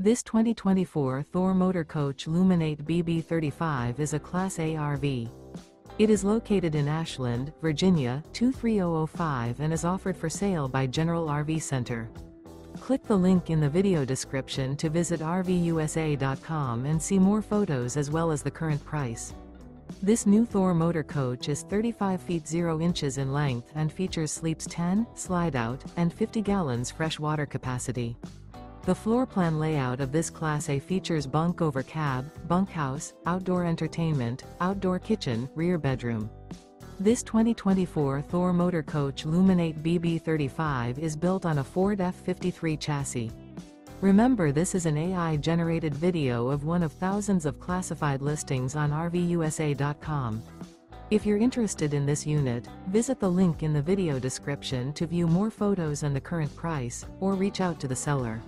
This 2024 Thor Motor Coach Luminate BB35 is a Class A RV. It is located in Ashland, Virginia, 23005 and is offered for sale by General RV Center. Click the link in the video description to visit RVUSA.com and see more photos as well as the current price. This new Thor Motor Coach is 35 feet 0 inches in length and features sleeps 10, slide-out, and 50 gallons fresh water capacity. The floor plan layout of this Class A features bunk over cab, bunkhouse, outdoor entertainment, outdoor kitchen, rear bedroom. This 2024 Thor Motor Coach Luminate BB35 is built on a Ford F53 chassis. Remember, this is an AI-generated video of one of thousands of classified listings on RVUSA.com. If you're interested in this unit, visit the link in the video description to view more photos and the current price, or reach out to the seller.